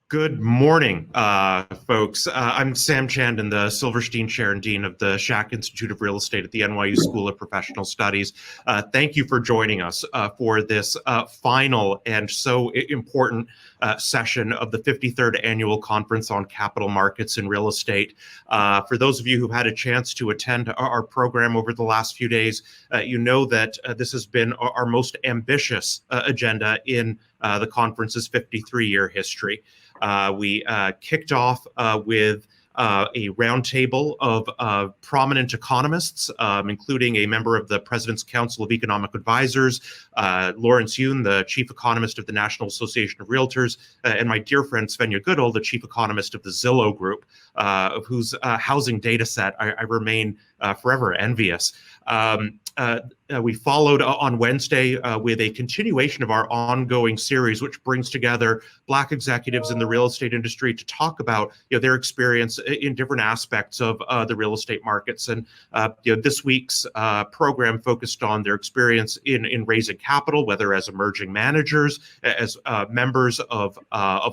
Good morning, folks. I'm Sam Chandon, the Silverstein Chair and Dean of the Schack Institute of Real Estate at the NYU School of Professional Studies. Thank you for joining us for this final and so important session of the 53rd Annual Conference on Capital Markets and Real Estate. For those of you who've had a chance to attend our program over the last few days, you know that this has been our most ambitious agenda in the conference's 53-year history. We kicked off with a roundtable of prominent economists, including a member of the President's Council of Economic Advisors, Lawrence Yun, the chief economist of the National Association of Realtors, and my dear friend Svenja Goodall, the chief economist of the Zillow Group, of whose housing data set I remain forever envious. We followed on Wednesday with a continuation of our ongoing series, which brings together Black executives in the real estate industry to talk about their experience in different aspects of the real estate markets. And this week's program focused on their experience in raising capital, whether as emerging managers, as members of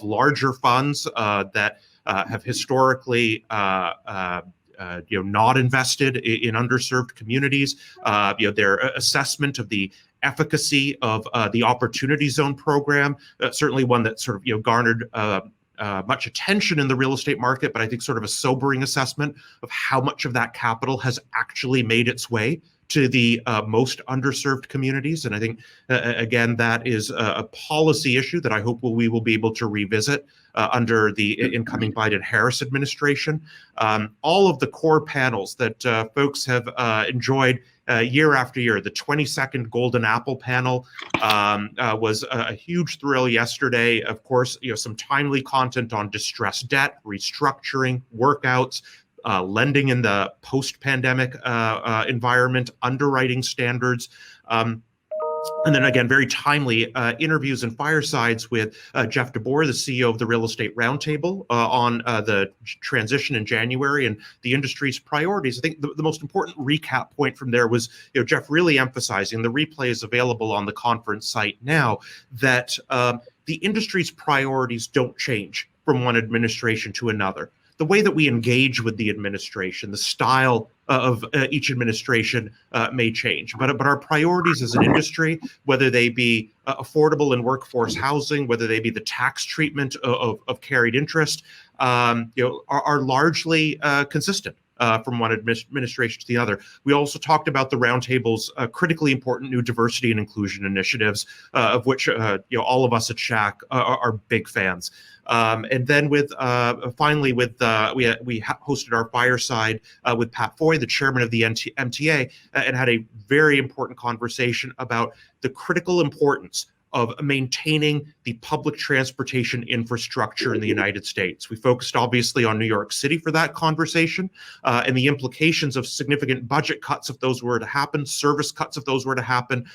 larger funds that have historically not invested in underserved communities, their assessment of the efficacy of the Opportunity Zone program, certainly one that sort of garnered much attention in the real estate market, but I think sort of a sobering assessment of how much of that capital has actually made its way to the most underserved communities. And I think, again, that is a policy issue that I hope we will be able to revisit under the incoming Biden-Harris administration. All of the core panels that folks have enjoyed year after year. The 22nd Golden Apple panel was a huge thrill yesterday. Of course, some timely content on distressed debt, restructuring, workouts, lending in the post-pandemic environment, underwriting standards. And then again, very timely interviews and firesides with Jeff DeBoer, the CEO of the Real Estate Roundtable, on the transition in January and the industry's priorities. I think the most important recap point from there was Jeff really emphasizing, the replay is available on the conference site now, that the industry's priorities don't change from one administration to another. The way that we engage with the administration, the style of each administration may change, but our priorities as an industry, whether they be affordable and workforce housing, whether they be the tax treatment of carried interest, are largely consistent from one administration to the other. We also talked about the roundtable's critically important new diversity and inclusion initiatives, of which all of us at Schack are big fans. And then finally we hosted our fireside with Pat Foy, the chairman of the MTA, and had a very important conversation about the critical importance of maintaining the public transportation infrastructure in the United States. We focused obviously on New York City for that conversation, and the implications of significant budget cuts if those were to happen, service cuts if those were to happen,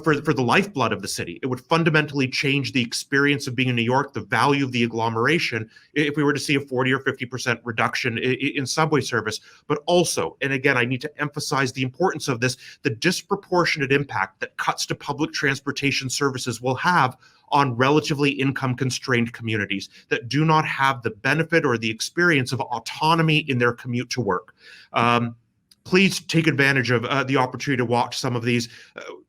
for the lifeblood of the city. It would fundamentally change the experience of being in New York, the value of the agglomeration, if we were to see a 40 or 50% reduction in subway service. But also, and again, I need to emphasize the importance of this, the disproportionate impact that cuts to public transportation services will have on relatively income-constrained communities that do not have the benefit or the experience of autonomy in their commute to work. Please take advantage of the opportunity to watch some of these.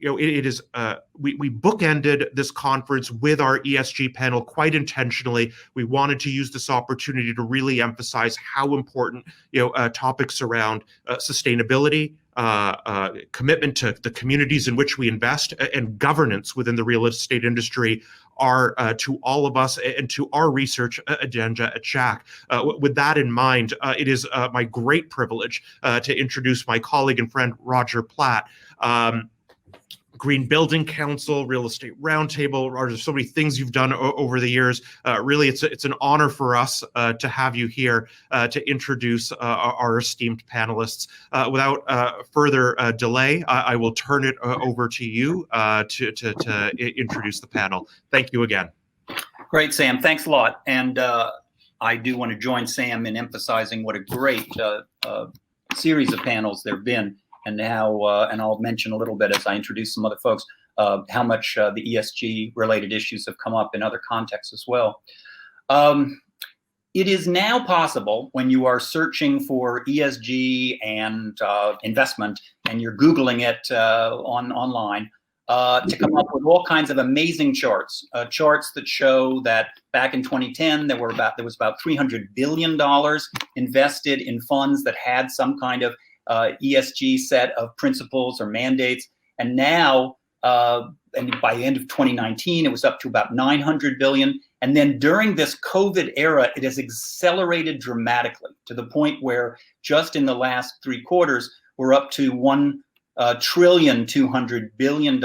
We bookended this conference with our ESG panel quite intentionally. We wanted to use this opportunity to really emphasize how important topics around sustainability, commitment to the communities in which we invest, and governance within the real estate industry are to all of us and to our research agenda at Schack. With that in mind, it is my great privilege to introduce my colleague and friend, Roger Platt. Green Building Council, Real Estate Roundtable. Roger, so many things you've done over the years. Really, it's an honor for us to have you here to introduce our esteemed panelists. Without further delay, I will turn it over to you to introduce the panel. Thank you again. Great, Sam. Thanks a lot. And I do want to join Sam in emphasizing what a great series of panels there have been, and how, and I'll mention a little bit as I introduce some other folks, how much the ESG related issues have come up in other contexts as well. It is now possible when you are searching for ESG and investment, and you're Googling it online, to come up with all kinds of amazing charts. Charts that show that back in 2010 there was about $300 billion invested in funds that had some kind of ESG set of principles or mandates, and now and by the end of 2019 it was up to about 900 billion. And then during this COVID era, it has accelerated dramatically to the point where just in the last 3 quarters, we're up to $1,200 billion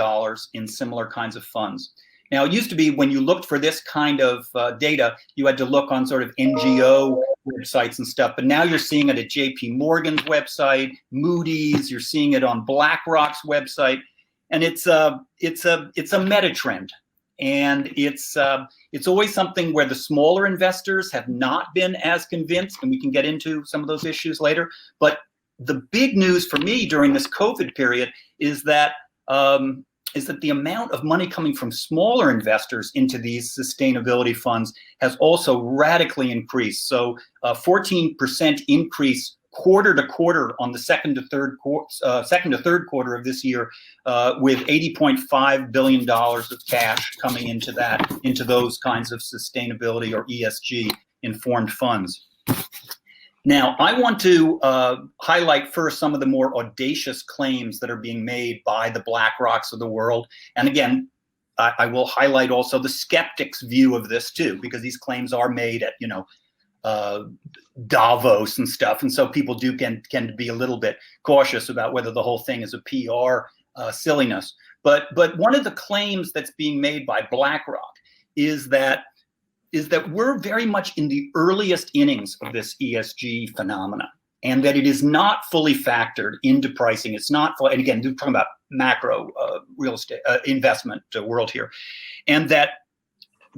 in similar kinds of funds. Now, it used to be when you looked for this kind of data, you had to look on sort of NGO websites and stuff, but now you're seeing it at JP Morgan's website, Moody's, you're seeing it on BlackRock's website, and it's a meta trend. And it's always something where the smaller investors have not been as convinced, and we can get into some of those issues later. But the big news for me during this COVID period is that the amount of money coming from smaller investors into these sustainability funds has also radically increased. So 14% increase quarter to quarter on the second to third quarter of this year, with $80.5 billion of cash coming into those kinds of sustainability or ESG informed funds. Now, I want to highlight first some of the more audacious claims that are being made by the BlackRocks of the world. And again, I will highlight also the skeptics' view of this too, because these claims are made at, Davos and stuff, and so people do tend to be a little bit cautious about whether the whole thing is a PR silliness. But one of the claims that's being made by BlackRock is that we're very much in the earliest innings of this ESG phenomena, and that it is not fully factored into pricing. It's not, and again, we're talking about macro real estate investment world here, and that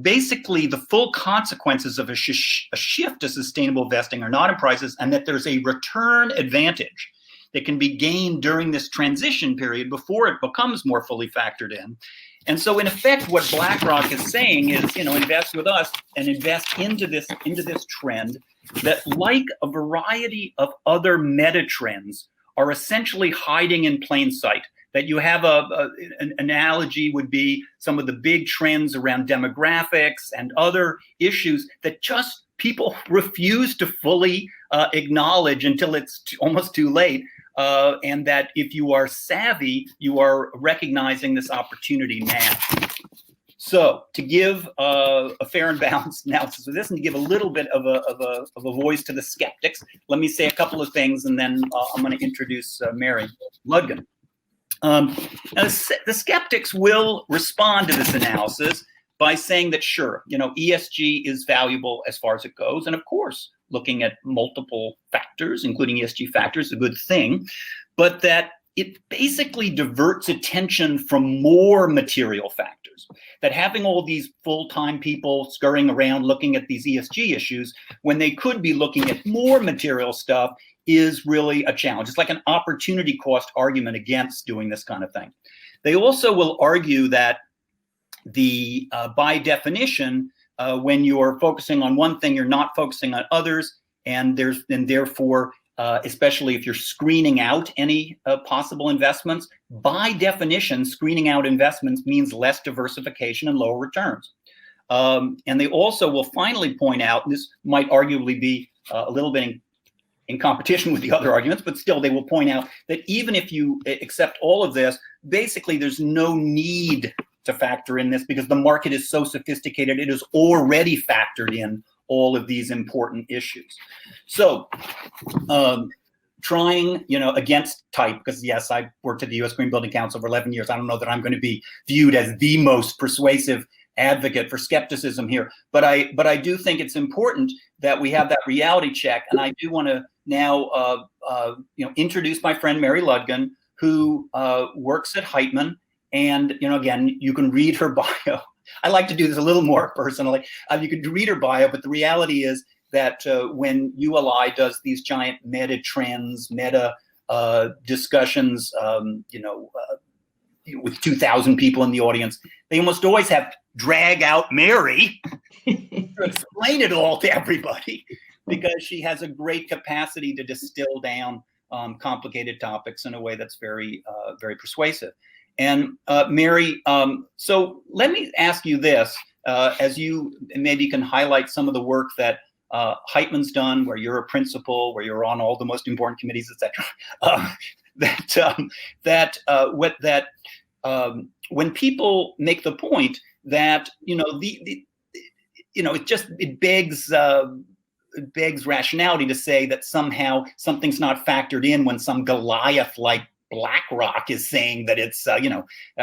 basically the full consequences of a shift to sustainable investing are not in prices, and that there's a return advantage that can be gained during this transition period before it becomes more fully factored in. And so in effect, what BlackRock is saying is, invest with us and invest into this trend that, like a variety of other meta trends, are essentially hiding in plain sight. That you have an analogy would be some of the big trends around demographics and other issues that just people refuse to fully acknowledge until it's almost too late. And that if you are savvy, you are recognizing this opportunity now. So to give a fair and balanced analysis of this, and to give a little bit of a voice to the skeptics, let me say a couple of things, and then I'm going to introduce Mary Ludgin. Now the skeptics will respond to this analysis by saying that, sure, ESG is valuable as far as it goes. And of course, looking at multiple factors, including ESG factors, is a good thing, but that it basically diverts attention from more material factors. That having all these full-time people scurrying around looking at these ESG issues when they could be looking at more material stuff is really a challenge. It's like an opportunity cost argument against doing this kind of thing. They also will argue that by definition, when you're focusing on one thing, you're not focusing on others, and therefore, especially if you're screening out any possible investments, by definition, screening out investments means less diversification and lower returns. And they also will finally point out, and this might arguably be a little bit in competition with the other arguments, but still they will point out that even if you accept all of this, basically there's no need to factor in this because the market is so sophisticated, it has already factored in all of these important issues. So trying, against type, because yes, I worked at the U.S. Green Building Council for 11 years. I don't know that I'm going to be viewed as the most persuasive advocate for skepticism here, but I do think it's important that we have that reality check. And I do want to now, introduce my friend Mary Ludgin, who works at Heitman. And, again, you can read her bio. I like to do this a little more personally. You can read her bio, but the reality is that when ULI does these giant meta trends, meta discussions, with 2,000 people in the audience, they almost always have drag out Mary explain it all to everybody, because she has a great capacity to distill down complicated topics in a way that's very, very persuasive. And Mary, so let me ask you this, as you maybe can highlight some of the work that Heitman's done, where you're a principal, where you're on all the most important committees, etc. When people make the point that it begs rationality to say that somehow something's not factored in when some Goliath like BlackRock is saying that it's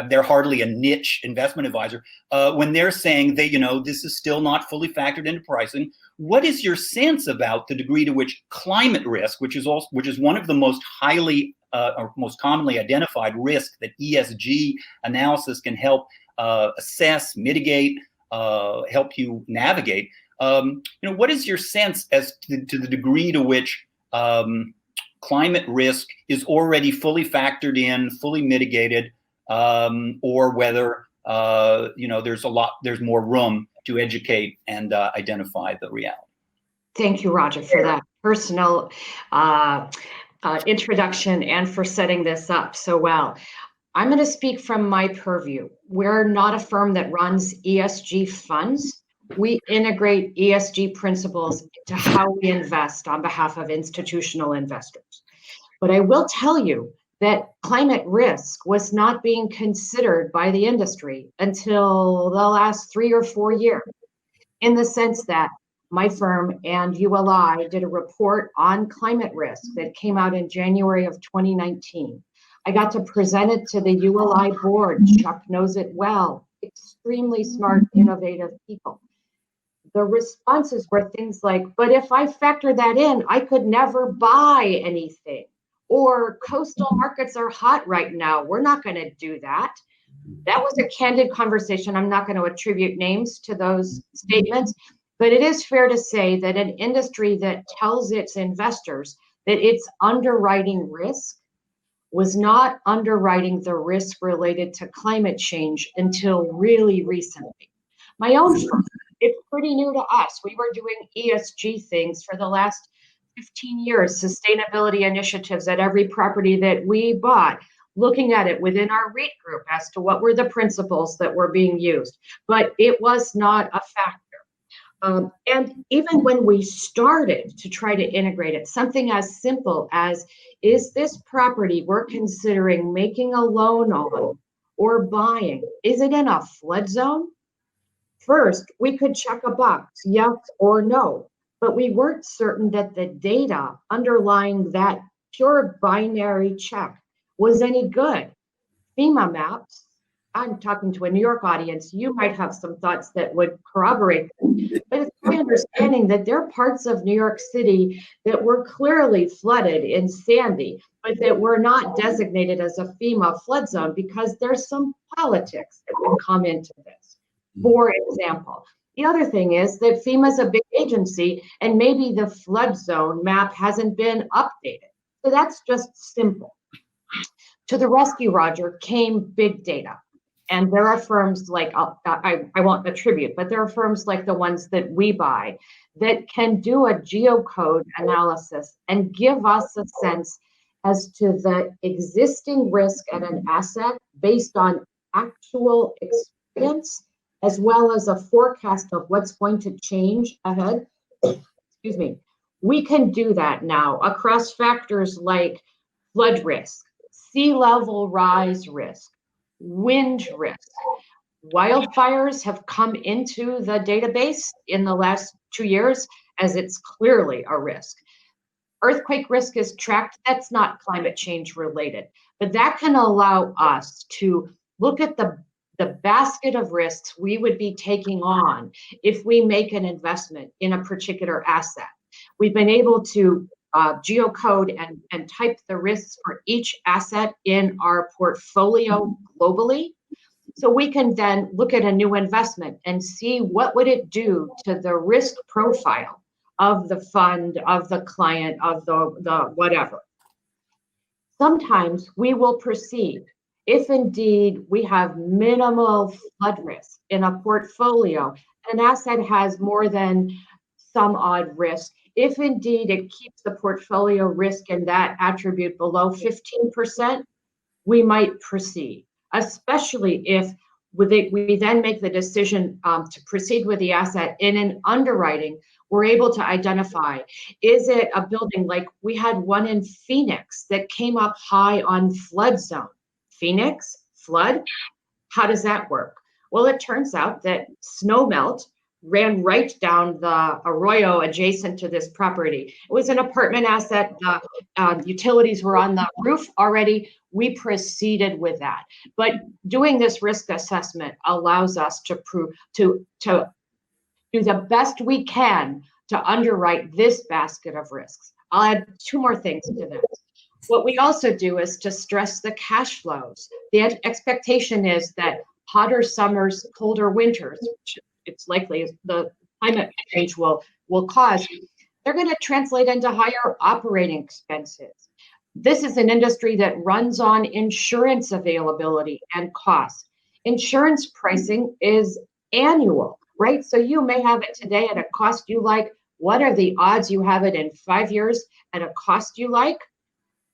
they're hardly a niche investment advisor, when they're saying that this is still not fully factored into pricing. What is your sense about the degree to which climate risk, which is one of the most highly or most commonly identified risks that ESG analysis can help assess, mitigate, help you navigate? What is your sense as to the degree to which climate risk is already fully factored in, fully mitigated, or whether there's more room to educate and identify the reality? Thank you, Roger, for that personal introduction and for setting this up so well. I'm going to speak from my purview. We're not a firm that runs ESG funds. We integrate ESG principles into how we invest on behalf of institutional investors. But I will tell you that climate risk was not being considered by the industry until the last 3 or 4 years, in the sense that my firm and ULI did a report on climate risk that came out in January of 2019. I got to present it to the ULI board. Chuck knows it well. Extremely smart, innovative people. The responses were things like, but if I factor that in, I could never buy anything. Or coastal markets are hot right now. We're not going to do that. That was a candid conversation. I'm not going to attribute names to those statements, but it is fair to say that an industry that tells its investors that it's underwriting risk was not underwriting the risk related to climate change until really recently. My own firm, it's pretty new to us. We were doing ESG things for the last 15 years, sustainability initiatives at every property that we bought, looking at it within our REIT group as to what were the principles that were being used, but it was not a factor. And even when we started to try to integrate it, something as simple as, is this property we're considering making a loan on or buying, is it in a flood zone? First, we could check a box, yes or no, but we weren't certain that the data underlying that pure binary check was any good. FEMA maps, I'm talking to a New York audience, you might have some thoughts that would corroborate them, but it's my understanding that there are parts of New York City that were clearly flooded in Sandy, but that were not designated as a FEMA flood zone because there's some politics that would come into this. For example, the other thing is that FEMA is a big agency and maybe the flood zone map hasn't been updated. So that's just simple. To the rescue, Roger, came big data. And there are firms like, I won't attribute, but there are firms like the ones that we buy that can do a geocode analysis and give us a sense as to the existing risk at an asset based on actual experience, as well as a forecast of what's going to change ahead. Excuse me. We can do that now across factors like flood risk, sea level rise risk, wind risk. Wildfires have come into the database in the last 2 years as it's clearly a risk. Earthquake risk is tracked. That's not climate change related, but that can allow us to look at the basket of risks we would be taking on if we make an investment in a particular asset. We've been able to geocode and type the risks for each asset in our portfolio globally. So we can then look at a new investment and see what would it do to the risk profile of the fund, of the client, of the whatever. Sometimes we will proceed if indeed we have minimal flood risk in a portfolio an asset has more than some odd risk, if indeed it keeps the portfolio risk in that attribute below 15%, we might proceed, especially if we then make the decision to proceed with the asset in an underwriting. We're able to identify, is it a building like we had one in Phoenix that came up high on flood zone? Phoenix, flood? How does that work? Well, it turns out that snow melt ran right down the arroyo adjacent to this property. It was an apartment asset. The utilities were on the roof already. We proceeded with that. But doing this risk assessment allows us to do the best we can to underwrite this basket of risks. I'll add two more things to this. What we also do is to stress the cash flows. The expectation is that hotter summers, colder winters, which it's likely the climate change will cause, they're going to translate into higher operating expenses. This is an industry that runs on insurance availability and cost. Insurance pricing is annual, right? So you may have it today at a cost you like. What are the odds you have it in 5 years at a cost you like?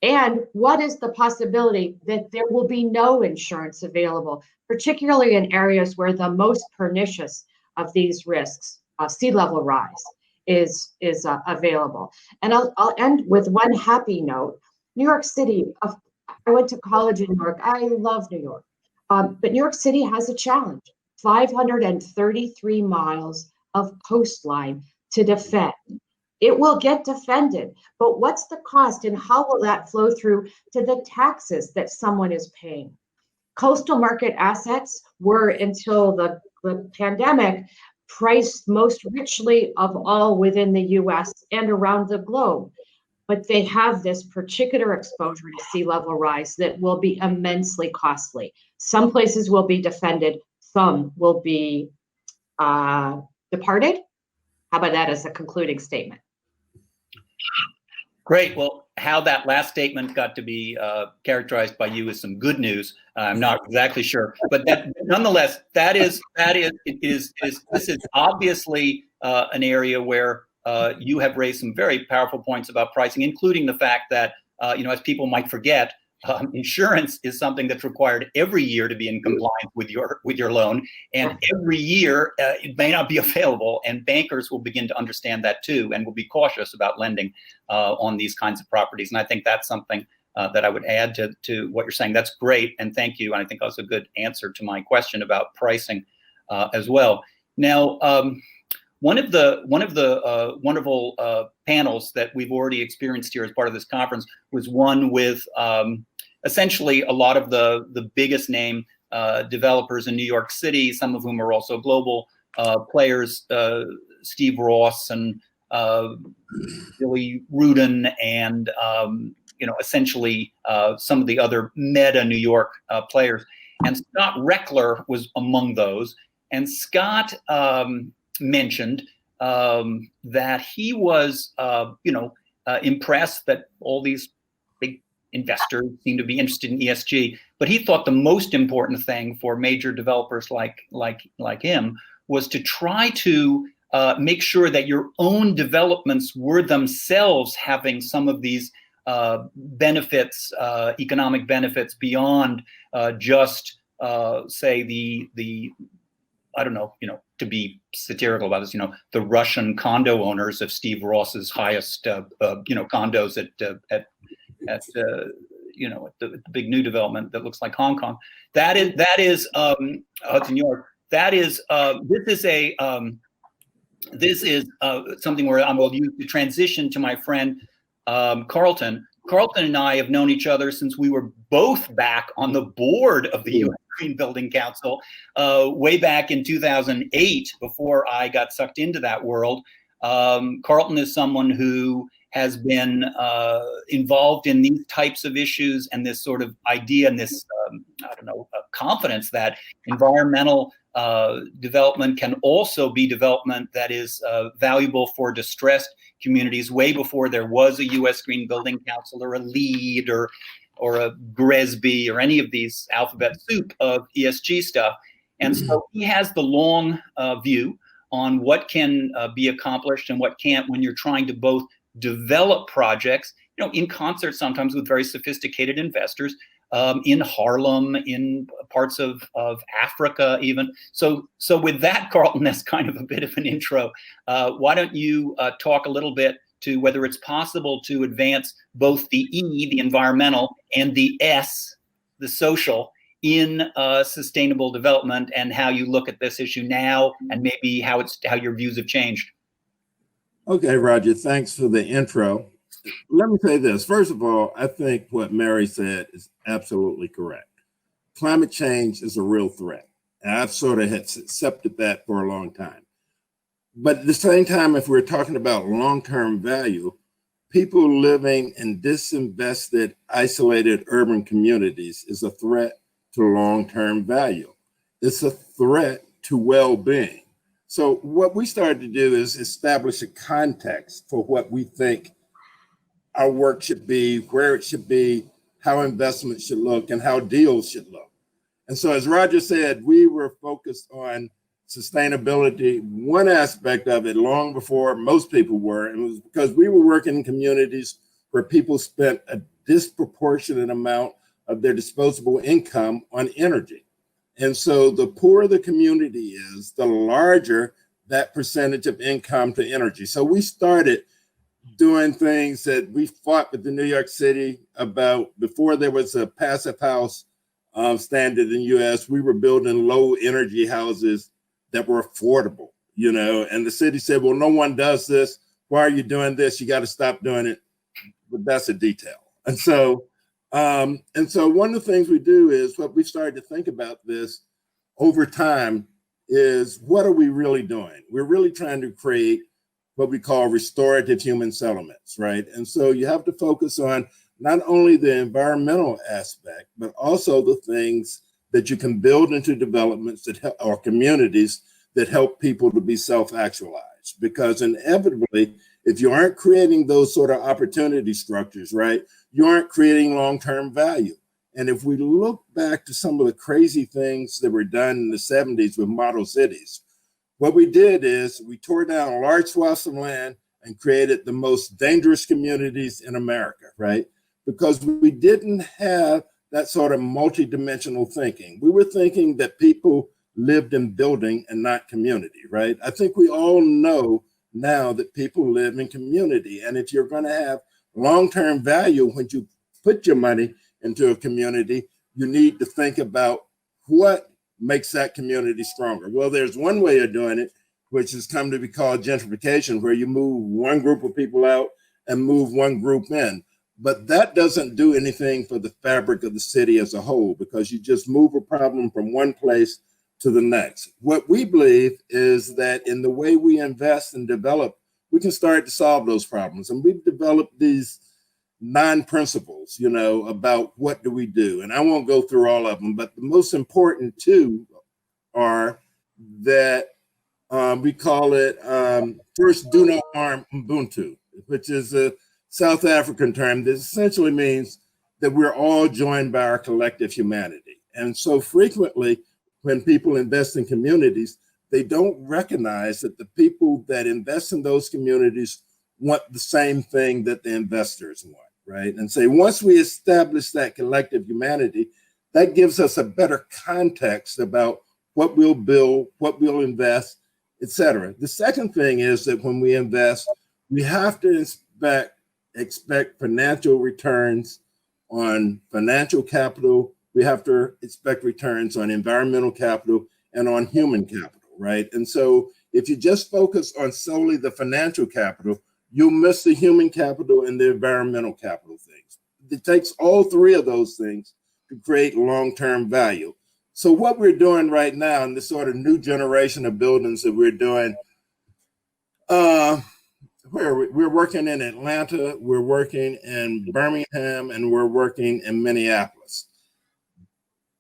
And what is the possibility that there will be no insurance available, particularly in areas where the most pernicious of these risks, sea level rise, is available? And I'll end with one happy note. New York City, I went to college in New York. I love New York. But New York City has a challenge, 533 miles of coastline to defend. It will get defended, but what's the cost and how will that flow through to the taxes that someone is paying? Coastal market assets were, until the pandemic, priced most richly of all within the US and around the globe. But they have this particular exposure to sea level rise that will be immensely costly. Some places will be defended, some will be departed. How about that as a concluding statement? Great. Well, how that last statement got to be characterized by you as some good news, I'm not exactly sure. But that, nonetheless, this is obviously an area where you have raised some very powerful points about pricing, including the fact that, as people might forget, insurance is something that's required every year to be in compliance with your loan, and every year it may not be available, and bankers will begin to understand that too, and will be cautious about lending on these kinds of properties. And I think that's something that I would add to what you're saying. That's great, and thank you. And I think that was a good answer to my question about pricing as well. Now, one of the wonderful panels that we've already experienced here as part of this conference was one with essentially a lot of the biggest name developers in New York City, some of whom are also global players, Steve Ross and Billy Rudin, and essentially some of the other meta New York players. And Scott Reckler was among those. And Scott mentioned that he was, impressed that all these big investors seem to be interested in ESG, but he thought the most important thing for major developers like him was to try to make sure that your own developments were themselves having some of these benefits, economic benefits beyond just say the I don't know, to be satirical about this, the Russian condo owners of Steve Ross's highest, condos at the big new development that looks like Hong Kong. That is Hudson Yard. This is something where I will use the transition to my friend Carlton. Carlton and I have known each other since we were both back on the board of the U.S. Green Building Council way back in 2008, before I got sucked into that world. Carlton is someone who has been involved in these types of issues and this sort of idea and this, confidence that environmental development can also be development that is valuable for distressed communities, way before there was a U.S. Green Building Council or a LEED or a GRESB or any of these alphabet soup of ESG stuff. And so he has the long view on what can be accomplished and what can't when you're trying to both develop projects, in concert sometimes with very sophisticated investors, in Harlem, in parts of Africa even. So with that, Carlton, that's kind of a bit of an intro. Why don't you talk a little bit to whether it's possible to advance both the E, the environmental, and the S, the social, in sustainable development, and how you look at this issue now, and maybe how your views have changed. Okay, Roger, thanks for the intro. Let me say this. First of all, I think what Mary said is absolutely correct. Climate change is a real threat. And I've sort of accepted that for a long time. But at the same time, if we're talking about long-term value, people living in disinvested, isolated urban communities is a threat to long-term value. It's a threat to well-being. So what we started to do is establish a context for what we think our work should be, where it should be, how investment should look, and how deals should look. And so as Roger said, we were focused on sustainability, one aspect of it long before most people were, and it was because we were working in communities where people spent a disproportionate amount of their disposable income on energy. And so the poorer the community is, the larger that percentage of income to energy. So we started doing things that we fought with the New York City about before there was a passive house standard in the US. We were building low energy houses that were affordable, and the city said, well, no one does this. Why are you doing this? You got to stop doing it. But that's a detail. And so one of the things we do is what we started to think about this over time is what are we really doing? We're really trying to create what we call restorative human settlements, right? And so you have to focus on not only the environmental aspect, but also the things that you can build into developments that help, or communities that help people to be self-actualized. Because inevitably, if you aren't creating those sort of opportunity structures, right, you aren't creating long-term value. And if we look back to some of the crazy things that were done in the 70s with model cities, what we did is we tore down large swaths of land and created the most dangerous communities in America, right? Because we didn't have that sort of multidimensional thinking. We were thinking that people lived in building and not community, right? I think we all know now that people live in community. And if you're going to have long-term value when you put your money into a community, you need to think about what makes that community stronger. Well, there's one way of doing it, which has come to be called gentrification, where you move one group of people out and move one group in. But that doesn't do anything for the fabric of the city as a whole, because you just move a problem from one place to the next. What we believe is that in the way we invest and develop, we can start to solve those problems. And we've developed these 9 principles, about what do we do. And I won't go through all of them, but the most important 2 are that we call it first, do no harm, Ubuntu, which is a South African term that essentially means that we're all joined by our collective humanity. And so frequently when people invest in communities, they don't recognize that the people that invest in those communities want the same thing that the investors want, right? And so once we establish that collective humanity, that gives us a better context about what we'll build, what we'll invest, et cetera. The second thing is that when we invest, we have to expect financial returns on financial capital. We have to expect returns on environmental capital and on human capital, right? And so if you just focus on solely the financial capital, you'll miss the human capital and the environmental capital things. It takes all 3 of those things to create long-term value. So what we're doing right now in this sort of new generation of buildings that we're doing, we're working in Atlanta, we're working in Birmingham, and we're working in Minneapolis.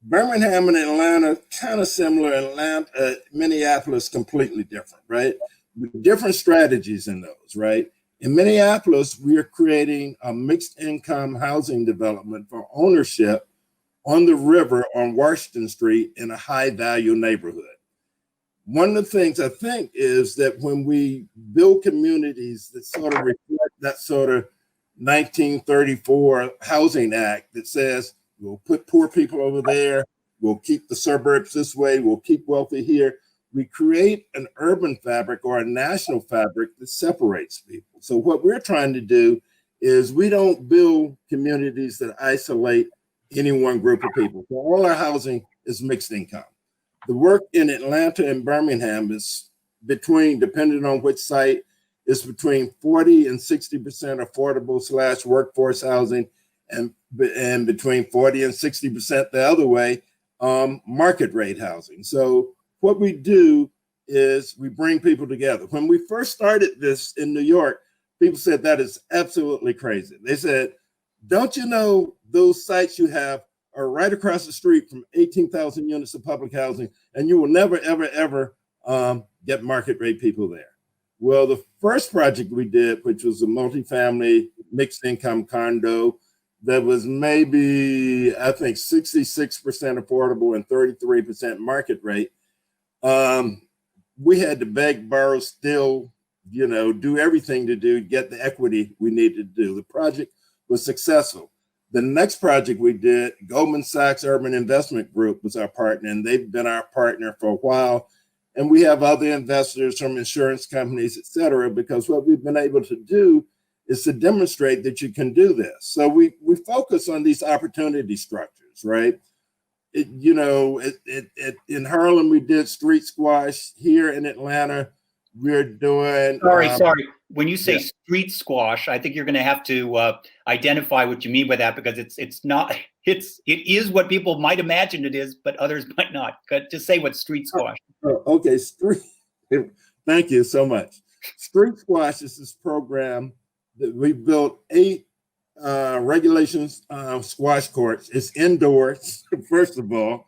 Birmingham and Atlanta, kind of similar. Minneapolis, completely different, right? With different strategies in those, right? In Minneapolis, we are creating a mixed income housing development for ownership on the river on Washington Street in a high value neighborhood. One of the things I think is that when we build communities that sort of reflect that sort of 1934 Housing Act that says we'll put poor people over there, we'll keep the suburbs this way, we'll keep wealthy here, we create an urban fabric or a national fabric that separates people. So what we're trying to do is we don't build communities that isolate any one group of people. So all our housing is mixed income. The work in Atlanta and Birmingham is between, depending on which site, is between 40 and 60% affordable / workforce housing, and between 40 and 60% the other way, market rate housing. So what we do is we bring people together. When we first started this in New York, people said that is absolutely crazy. They said, don't you know those sites you have are right across the street from 18,000 units of public housing, and you will never, ever, ever get market rate people there. Well, the first project we did, which was a multifamily mixed income condo that was maybe, I think, 66% affordable and 33% market rate, we had to beg, borrow, steal, do everything to get the equity we needed to do. The project was successful. The next project we did, Goldman Sachs Urban Investment Group was our partner, and they've been our partner for a while. And we have other investors from insurance companies, et cetera, because what we've been able to do is to demonstrate that you can do this. So we focus on these opportunity structures, right? In Harlem, we did street squash. Here in Atlanta, we're doing. Sorry. When you say street squash, I think you're going to have to identify what you mean by that, because it's not. It is what people might imagine it is, but others might not. Just say what street squash. Okay, Thank you so much. Street squash is this program that we built 8 regulations squash courts. It's indoors, first of all.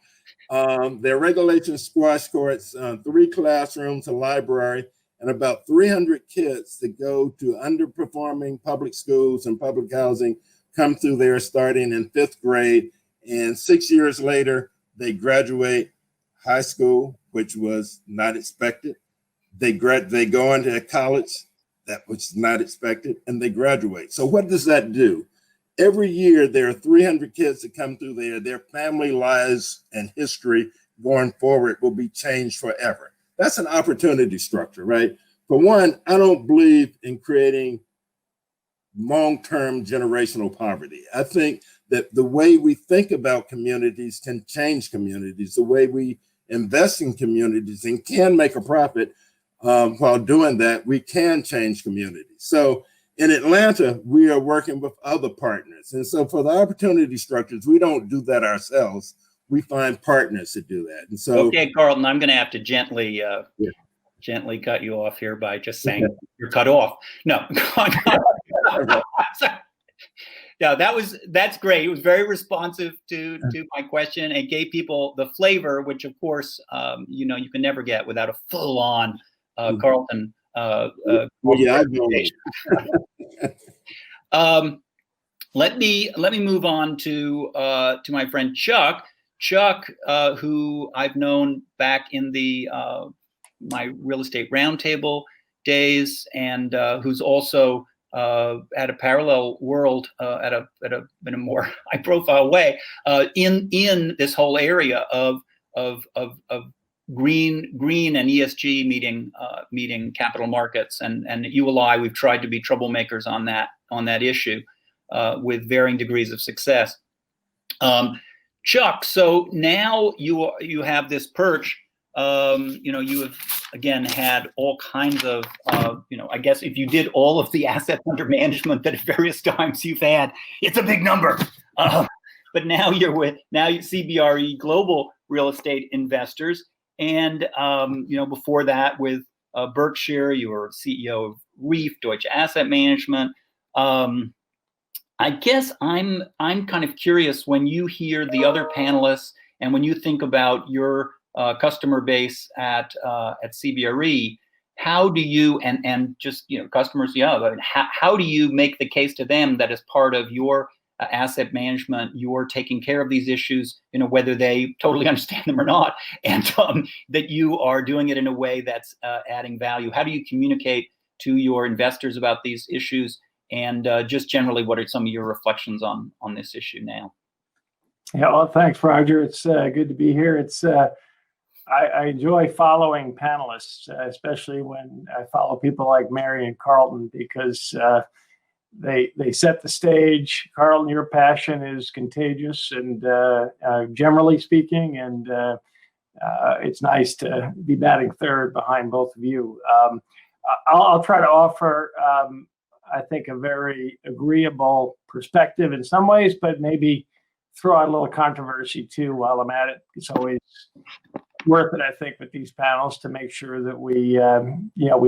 They're regulation squash courts, 3 classrooms, a library, and about 300 kids that go to underperforming public schools and public housing come through there starting in 5th grade. And 6 years later, they graduate high school, which was not expected. They go into college, that was not expected, and they graduate. So what does that do? Every year, there are 300 kids that come through there. Their family lives and history going forward will be changed forever. That's an opportunity structure, right? For one, I don't believe in creating long-term generational poverty. I think that the way we think about communities can change communities, the way we invest in communities and can make a profit while doing that, we can change communities. So in Atlanta, we are working with other partners. And so for the opportunity structures, we don't do that ourselves. We find partners to do that. And so, okay, Carlton, I'm going to have to gently cut you off here by just saying you're cut off. No. Yeah, that's great. It was very responsive to my question and gave people the flavor, which of course, you can never get without a full-on Carlton. Let me move on to my friend Chuck. Chuck, who I've known back in the my real estate roundtable days, and who's also at a parallel world in a more high-profile way in this whole area of green and ESG meeting capital markets, and ULI, we've tried to be troublemakers on that issue with varying degrees of success. Chuck, so now you have this perch. You have again had all kinds of I guess if you did all of the assets under management that at various times you've had, it's a big number. But now you're CBRE Global Real Estate Investors. And, before that with Berkshire, you were CEO of Reef, Deutsche Asset Management. I guess I'm kind of curious, when you hear the other panelists and when you think about your customer base at CBRE, how do you, and just, customers, but how do you make the case to them that as part of your asset management, you're taking care of these issues, whether they totally understand them or not, and that you are doing it in a way that's adding value. How do you communicate to your investors about these issues? And just generally, what are some of your reflections on this issue now? Yeah, well, thanks, Roger. It's good to be here. I enjoy following panelists, especially when I follow people like Mary and Carlton, because they set the stage. Carlton, your passion is contagious, and generally speaking, and it's nice to be batting third behind both of you. I'll try to offer, I think, a very agreeable perspective in some ways, but maybe throw out a little controversy too while I'm at it. It's always worth it, I think, with these panels to make sure that we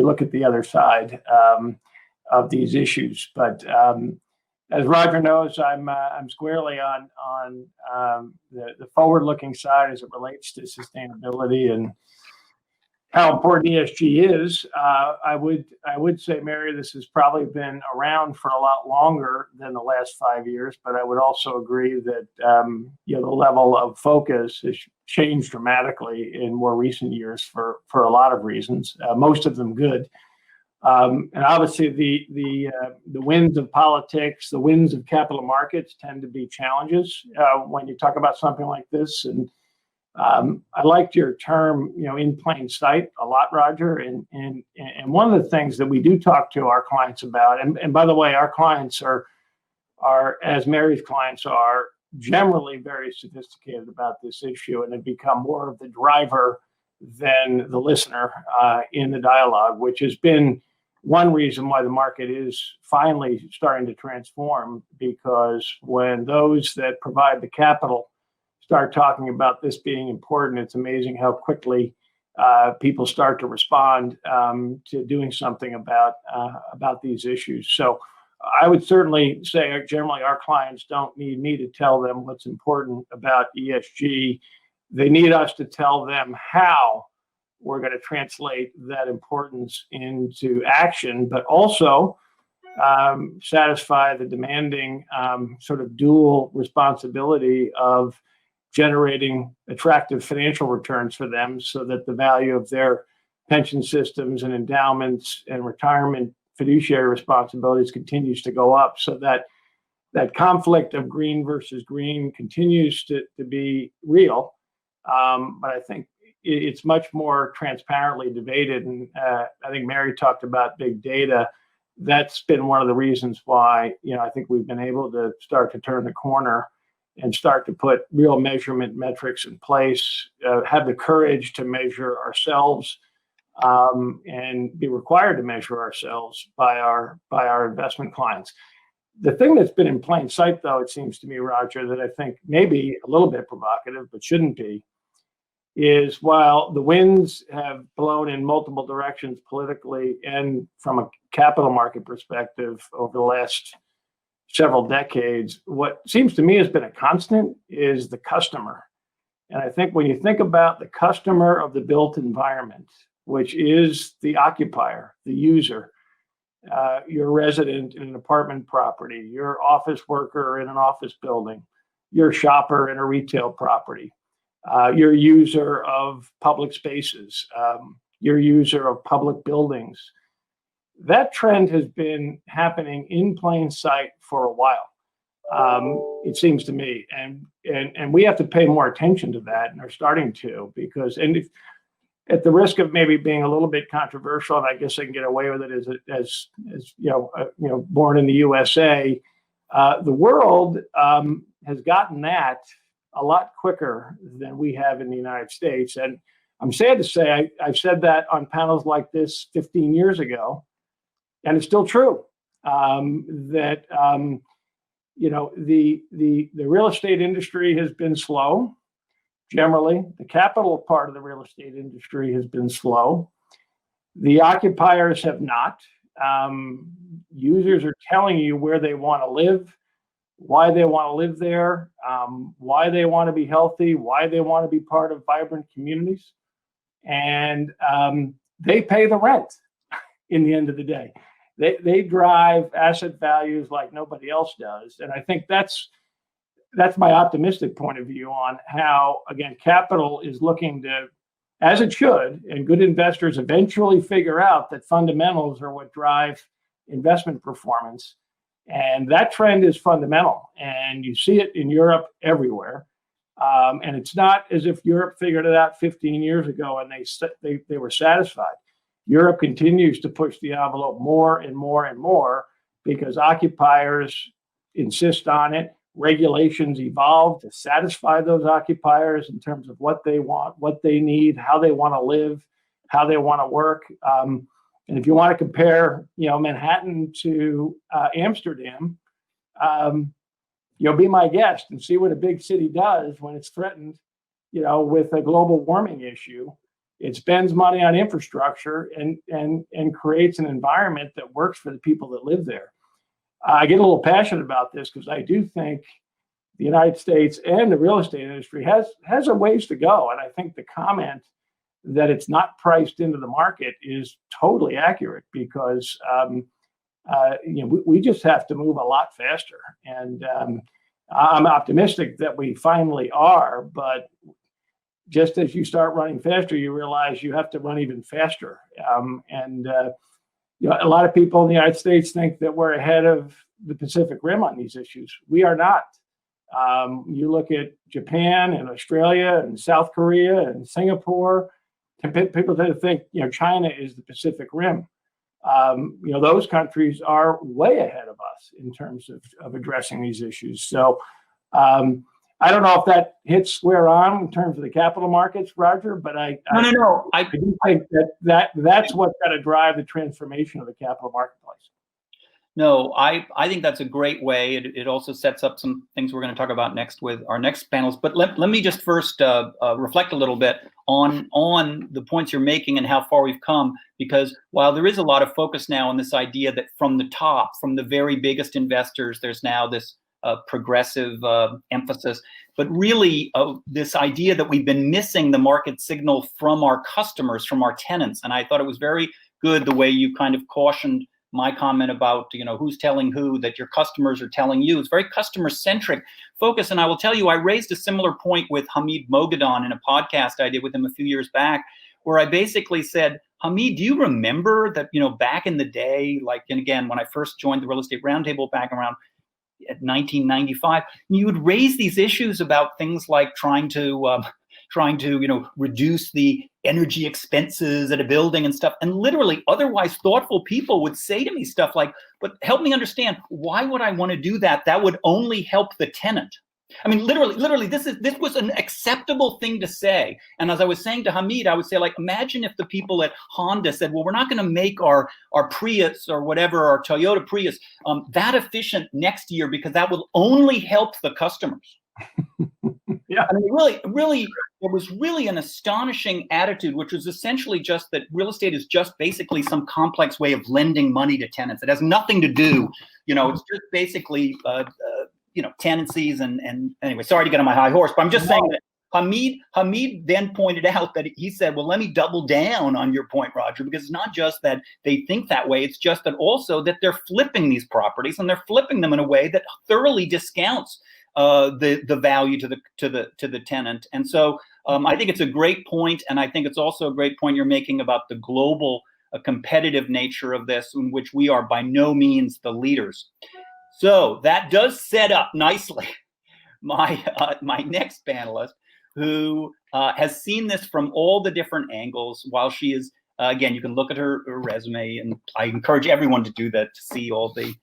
look at the other side of these issues. But as Roger knows, I'm squarely on the forward-looking side as it relates to sustainability and how important ESG is. I would say, Mary, this has probably been around for a lot longer than the last 5 years, but I would also agree that the level of focus has changed dramatically in more recent years for a lot of reasons, most of them good. And obviously, the winds of politics, the winds of capital markets tend to be challenges when you talk about something like this. And I liked your term, in plain sight a lot, Roger. And one of the things that we do talk to our clients about, and by the way, our clients are, as Mary's clients are, generally very sophisticated about this issue and have become more of the driver than the listener in the dialogue, which has been one reason why the market is finally starting to transform, because when those that provide the capital start talking about this being important, it's amazing how quickly people start to respond to doing something about these issues. So I would certainly say generally our clients don't need me to tell them what's important about ESG. They need us to tell them how we're going to translate that importance into action, but also satisfy the demanding sort of dual responsibility of generating attractive financial returns for them so that the value of their pension systems and endowments and retirement fiduciary responsibilities continues to go up, so that that conflict of green versus green continues to be real. But I think it's much more transparently debated. And I think Mary talked about big data. That's been one of the reasons why, I think we've been able to start to turn the corner and start to put real measurement metrics in place, have the courage to measure ourselves and be required to measure ourselves by our investment clients. The thing that's been in plain sight, though, it seems to me, Roger, that I think may be a little bit provocative, but shouldn't be, is while the winds have blown in multiple directions politically and from a capital market perspective over the last several decades, what seems to me has been a constant is the customer. And I think when you think about the customer of the built environment, which is the occupier, the user, your resident in an apartment property, your office worker in an office building, your shopper in a retail property, your user of public spaces, your user of public buildings. That trend has been happening in plain sight for a while, it seems to me, and we have to pay more attention to that, and are starting to, because, and if, at the risk of maybe being a little bit controversial, and I guess I can get away with it as born in the USA, the world has gotten that a lot quicker than we have in the United States. And I'm sad to say I've said that on panels like this 15 years ago, and it's still true that the real estate industry has been slow. Generally, the capital part of the real estate industry has been slow. The occupiers have not. Users are telling you where they want to live, why they want to live there, why they want to be healthy, why they want to be part of vibrant communities. And they pay the rent in the end of the day. they drive asset values like nobody else does. And I think that's my optimistic point of view on how, again, capital is looking to, as it should, and good investors eventually figure out that fundamentals are what drive investment performance. And that trend is fundamental. And you see it in Europe everywhere. And it's not as if Europe figured it out 15 years ago and they were satisfied. Europe continues to push the envelope more and more and more because occupiers insist on it. Regulations evolve to satisfy those occupiers in terms of what they want, what they need, how they want to live, how they want to work. And if you want to compare, Manhattan to Amsterdam, be my guest and see what a big city does when it's threatened, with a global warming issue. It spends money on infrastructure and creates an environment that works for the people that live there. I get a little passionate about this because I do think the United States and the real estate industry has a ways to go. And I think the comment that it's not priced into the market is totally accurate because we just have to move a lot faster. And I'm optimistic that we finally are, but just as you start running faster, you realize you have to run even faster. A lot of people in the United States think that we're ahead of the Pacific Rim on these issues. We are not. You look at Japan and Australia and South Korea and Singapore, and people tend to think, China is the Pacific Rim. Those countries are way ahead of us in terms of addressing these issues. So I don't know if that hits square on in terms of the capital markets, Roger, but I do think that's what's got to drive the transformation of the capital marketplace. No, I think that's a great way. It also sets up some things we're going to talk about next with our next panels. But let me just first reflect a little bit on the points you're making and how far we've come, because while there is a lot of focus now on this idea that from the top, from the very biggest investors, there's now this progressive emphasis, but really this idea that we've been missing the market signal from our customers, from our tenants. And I thought it was very good the way you kind of cautioned my comment about, who's telling who, that your customers are telling you. It's very customer-centric focus. And I will tell you, I raised a similar point with Hamid Moghadam in a podcast I did with him a few years back, where I basically said, Hamid, do you remember that, back in the day, and again, when I first joined the Real Estate Roundtable back around 1995, you would raise these issues about things like trying to reduce the energy expenses at a building and stuff. And literally otherwise thoughtful people would say to me stuff like, but help me understand, why would I want to do that? That would only help the tenant. I mean, literally, this was an acceptable thing to say. And as I was saying to Hamid, I would say, imagine if the people at Honda said, well, we're not going to make our Prius or whatever, our Toyota Prius, that efficient next year because that will only help the customers. Yeah, I mean, really, it was really an astonishing attitude, which was essentially just that real estate is just basically some complex way of lending money to tenants. It has nothing to do, it's just basically, tenancies and anyway, sorry to get on my high horse, but I'm just saying that Hamid then pointed out that he said, well, let me double down on your point, Roger, because it's not just that they think that way. It's just that also that they're flipping these properties and they're flipping them in a way that thoroughly discounts the value to the tenant. And so I think it's a great point, and I think it's also a great point you're making about the global competitive nature of this, in which we are by no means the leaders. So that does set up nicely my next panelist, who has seen this from all the different angles. While she is again, you can look at her resume, and I encourage everyone to do that to see all the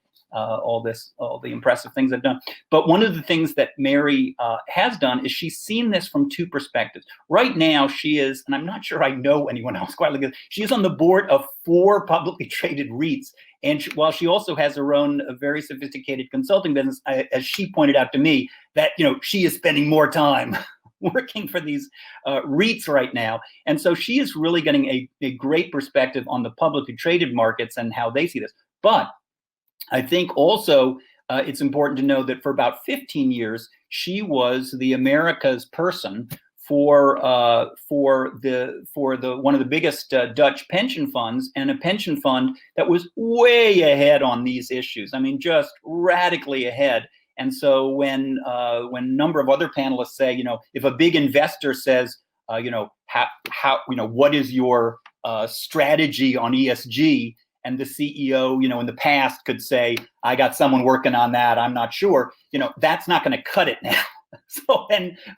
impressive things I've done. But one of the things that Mary has done is she's seen this from two perspectives. Right now, she is, and I'm not sure I know anyone else quite like this, she is on the board of 4 publicly traded REITs. And while she also has her own very sophisticated consulting business, as she pointed out to me, that she is spending more time working for these REITs right now. And so she is really getting a great perspective on the publicly traded markets and how they see this. But I think also it's important to know that for about 15 years, she was the America's person for the one of the biggest Dutch pension funds, and a pension fund that was way ahead on these issues. I mean, just radically ahead. And so when a number of other panelists say, you know, if a big investor says, you know, how you know, what is your strategy on ESG? And the CEO, you know, in the past could say, I got someone working on that, I'm not sure. You know, that's not going to cut it now. So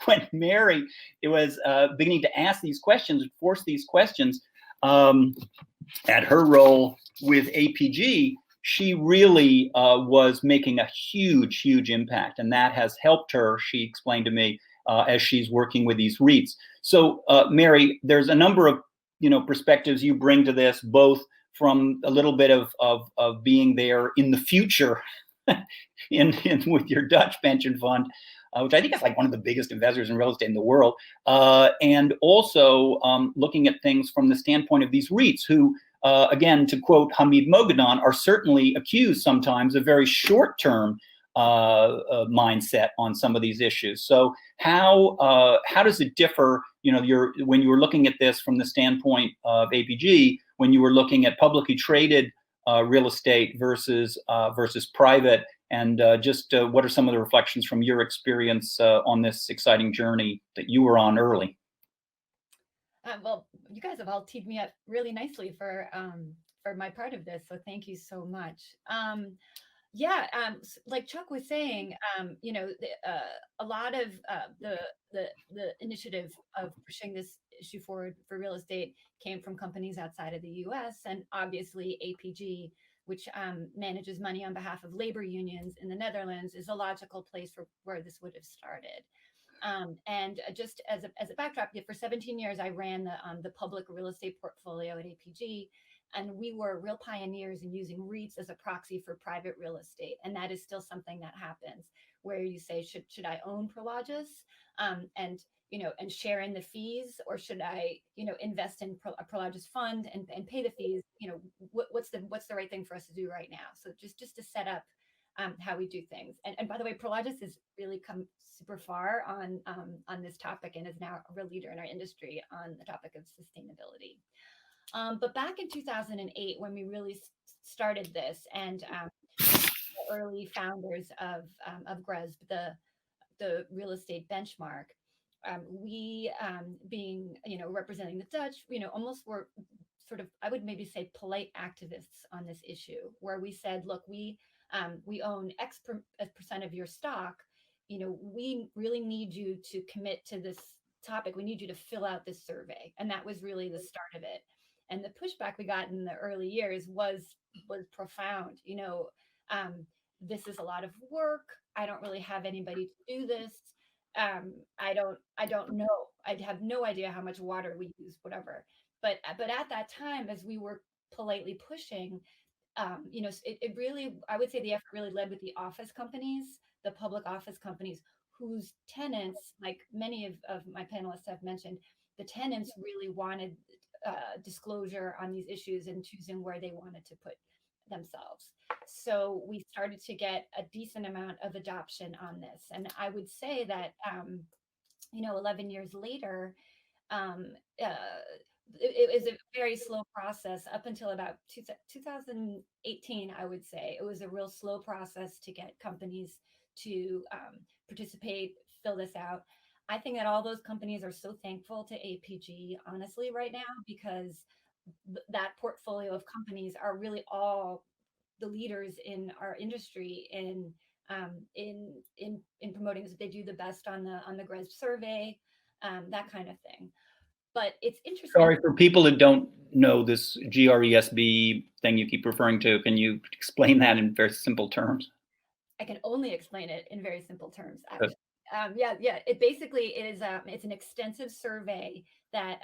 when Mary was beginning to ask these questions, force these questions, at her role with APG, she really was making a huge, huge impact. And that has helped her, she explained to me, as she's working with these REITs. So Mary, there's a number of, you know, perspectives you bring to this, both from a little bit of being there in the future in with your Dutch pension fund, which I think is like one of the biggest investors in real estate in the world, and also looking at things from the standpoint of these REITs who, again, to quote Hamid Moghadam, are certainly accused sometimes of very short-term mindset on some of these issues. So how does it differ? You know, when you were looking at this from the standpoint of APG, when you were looking at publicly traded real estate versus private, and just what are some of the reflections from your experience on this exciting journey that you were on early? Well, you guys have all teed me up really nicely for my part of this, so thank you so much. Like Chuck was saying, you know, a lot of the initiative of pushing this issue forward for real estate came from companies outside of the U.S. and obviously APG, which manages money on behalf of labor unions in the Netherlands, is a logical place for where this would have started. And just as a backdrop, for 17 years, I ran the public real estate portfolio at APG, and we were real pioneers in using REITs as a proxy for private real estate. And that is still something that happens, where you say, should I own Prologis and share in the fees, or should I, invest in a Prologis fund and pay the fees? What's the right thing for us to do right now? So just to set up how we do things. And by the way, Prologis has really come super far on this topic and is now a real leader in our industry on the topic of sustainability. But back in 2008, when we really started this, and the early founders of GRESB, the real estate benchmark, we being, representing the Dutch, almost were sort of, I would maybe say, polite activists on this issue, where we said, look, we own X percent of your stock. We really need you to commit to this topic. We need you to fill out this survey. And that was really the start of it. And the pushback we got in the early years was profound. This is a lot of work. I don't really have anybody to do this. I don't know. I'd have no idea how much water we use, whatever. But at that time, as we were politely pushing, it really, I would say the effort really led with the office companies, the public office companies, whose tenants, like many of my panelists have mentioned, the tenants really wanted disclosure on these issues and choosing where they wanted to put themselves. So we started to get a decent amount of adoption on this. And I would say that, 11 years later, it was a very slow process up until about 2018, I would say. It was a real slow process to get companies to participate, fill this out. I think that all those companies are so thankful to APG, honestly, right now, because that portfolio of companies are really all the leaders in our industry in promoting this. They do the best on the GRESB survey, that kind of thing. But it's interesting. Sorry, for people that don't know this GRESB thing you keep referring to, can you explain that in very simple terms? I can only explain it in very simple terms, actually. It basically is it's an extensive survey that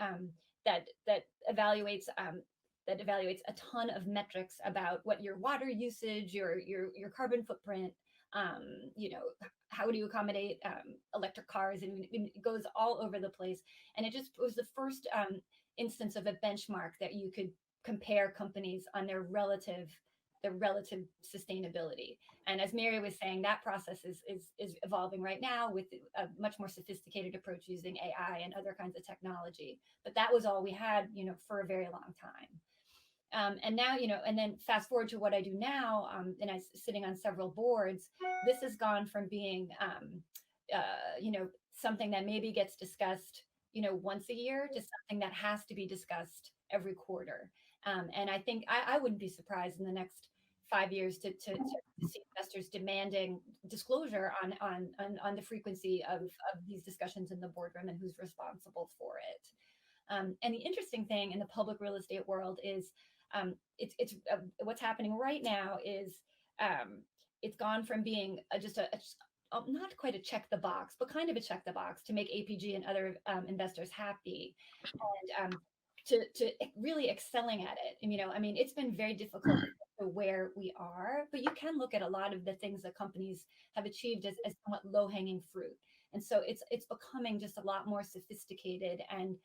evaluates a ton of metrics about what your water usage, your carbon footprint, how do you accommodate electric cars, and it goes all over the place. And it was the first instance of a benchmark that you could compare companies on their relative the relative sustainability. And as Mary was saying, that process is evolving right now with a much more sophisticated approach using AI and other kinds of technology. But that was all we had, for a very long time. And now, and then fast forward to what I do now, and I'm sitting on several boards. This has gone from being, something that maybe gets discussed, once a year to something that has to be discussed every quarter. And I think I wouldn't be surprised in the next 5 years to see investors demanding disclosure on the frequency of these discussions in the boardroom and who's responsible for it. And the interesting thing in the public real estate world is it's what's happening right now is it's gone from being just not quite a check the box, but kind of a check the box to make APG and other investors happy, and to really excelling at it. And, it's been very difficult to where we are, but you can look at a lot of the things that companies have achieved as somewhat low-hanging fruit. And so it's becoming just a lot more sophisticated, and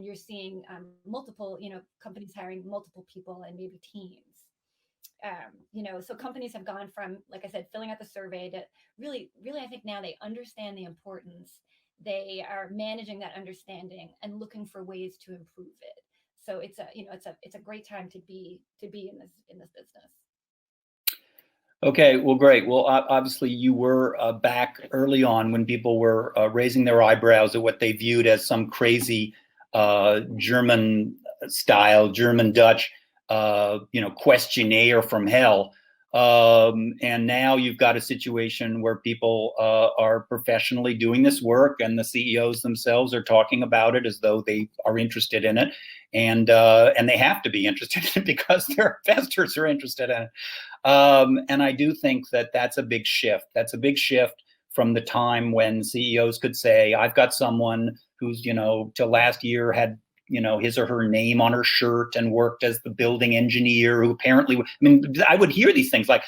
you're seeing multiple, companies hiring multiple people and maybe teams. So companies have gone from, like I said, filling out the survey to really, I think now they understand the importance. They are managing that understanding and looking for ways to improve it. So it's a great time to be in this business. Okay, well, great. Well, obviously you were back early on when people were raising their eyebrows at what they viewed as some crazy German Dutch questionnaire from hell. And now you've got a situation where people are professionally doing this work, and the CEOs themselves are talking about it as though they are interested in it, and they have to be interested in it because their investors are interested in it. And I do think that that's a big shift. That's a big shift from the time when CEOs could say, I've got someone who's, till last year had his or her name on her shirt and worked as the building engineer, who apparently, I would hear these things like,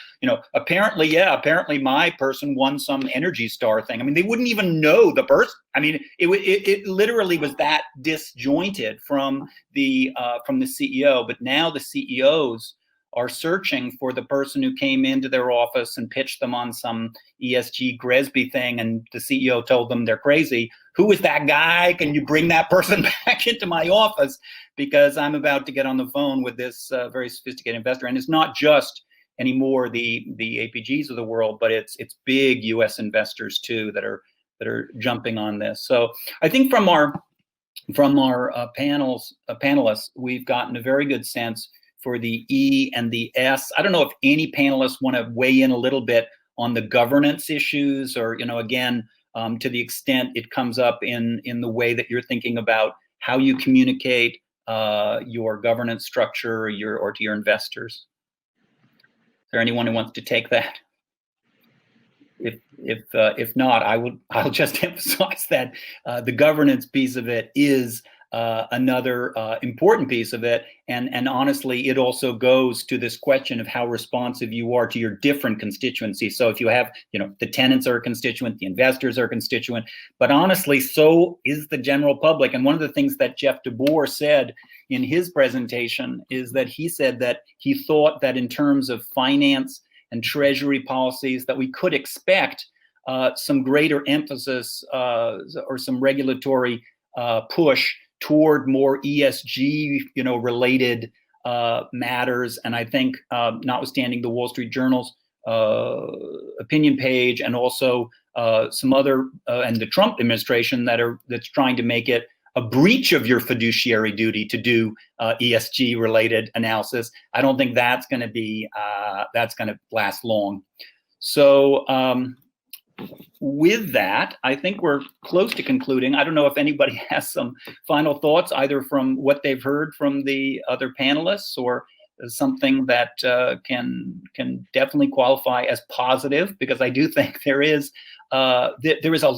apparently my person won some Energy Star thing. They wouldn't even know the person. It literally was that disjointed from the CEO. But now the CEOs are searching for the person who came into their office and pitched them on some ESG GRESB thing, and the CEO told them they're crazy. Who is that guy? Can you bring that person back into my office? Because I'm about to get on the phone with this very sophisticated investor. And it's not just anymore the APGs of the world, but it's big U.S. investors too that are jumping on this. So I think from our panelists, we've gotten a very good sense for the E and the S. I don't know if any panelists want to weigh in a little bit on the governance issues, or, again, to the extent it comes up in the way that you're thinking about how you communicate your governance structure or to your investors. Is there anyone who wants to take that? If not, I'll just emphasize that the governance piece of it is another important piece of it, and honestly, it also goes to this question of how responsive you are to your different constituencies. So if you have, the tenants are a constituent, the investors are a constituent, but honestly, so is the general public. And one of the things that Jeff DeBoer said in his presentation is that he said that he thought that in terms of finance and treasury policies that we could expect some greater emphasis or some regulatory push toward more ESG, related matters. And I think, notwithstanding the Wall Street Journal's opinion page, and also some other, and the Trump administration that's trying to make it a breach of your fiduciary duty to do ESG related analysis, I don't think that's going to last long. So with that, I think we're close to concluding. I don't know if anybody has some final thoughts, either from what they've heard from the other panelists, or something that can definitely qualify as positive, because I do think there is a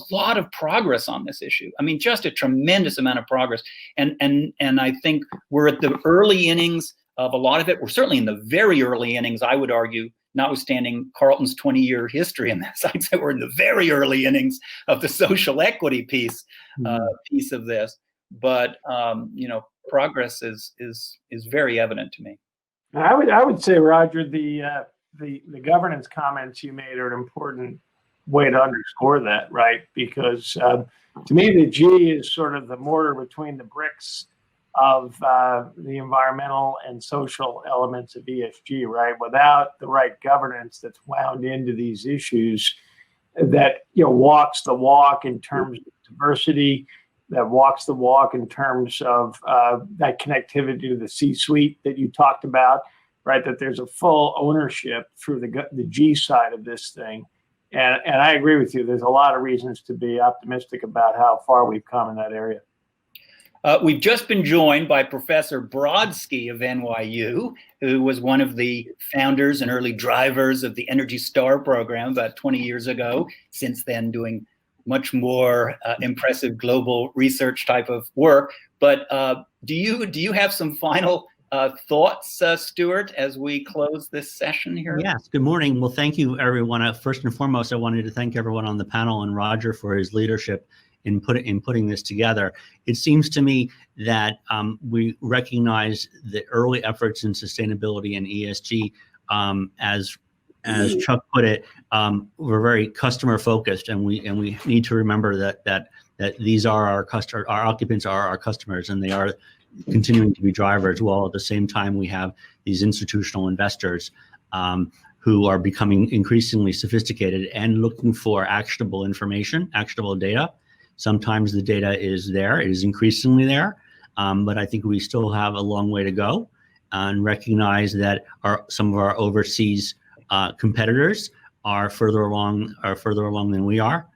lot of progress on this issue. Just a tremendous amount of progress, and I think we're at the early innings of a lot of it. We're certainly in the very early innings, I would argue, notwithstanding Carlton's 20-year history in this. I'd say we're in the very early innings of the social equity piece of this. But progress is very evident to me. I would say, Roger, the governance comments you made are an important way to underscore that, right? Because to me, the G is sort of the mortar between the bricks of the environmental and social elements of ESG, right? Without the right governance that's wound into these issues, that walks the walk in terms of diversity, that walks the walk in terms of that connectivity to the C-suite that you talked about, right? That there's a full ownership through the G side of this thing. And I agree with you. There's a lot of reasons to be optimistic about how far we've come in that area. We've just been joined by Professor Brodsky of NYU, who was one of the founders and early drivers of the Energy Star program about 20 years ago, since then doing much more impressive global research type of work. But do you have some final thoughts, Stuart, as we close this session here? Yes, good morning. Well, thank you, everyone. First and foremost, I wanted to thank everyone on the panel and Roger for his leadership in putting this together. It seems to me that we recognize the early efforts in sustainability and ESG, as Chuck put it, we're very customer focused, and we need to remember that these are our occupants are our customers, and they are continuing to be drivers, while at the same time we have these institutional investors who are becoming increasingly sophisticated and looking for actionable information, actionable data. Sometimes the data is there, it is increasingly there, but I think we still have a long way to go, and recognize that some of our overseas competitors are further along than we are.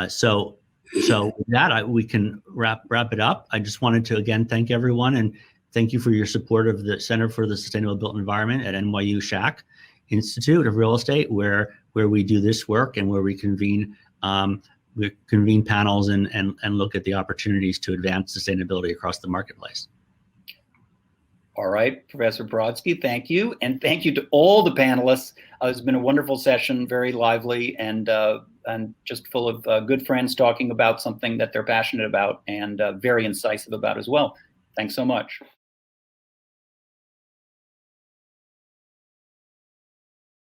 So with that, we can wrap it up. I just wanted to again thank everyone, and thank you for your support of the Center for the Sustainable Built Environment at NYU Schack Institute of Real Estate, where we do this work and where we convene panels and look at the opportunities to advance sustainability across the marketplace. All right, Professor Brodsky, thank you. And thank you to all the panelists. It's been a wonderful session, very lively, and just full of good friends talking about something that they're passionate about and very incisive about as well. Thanks so much.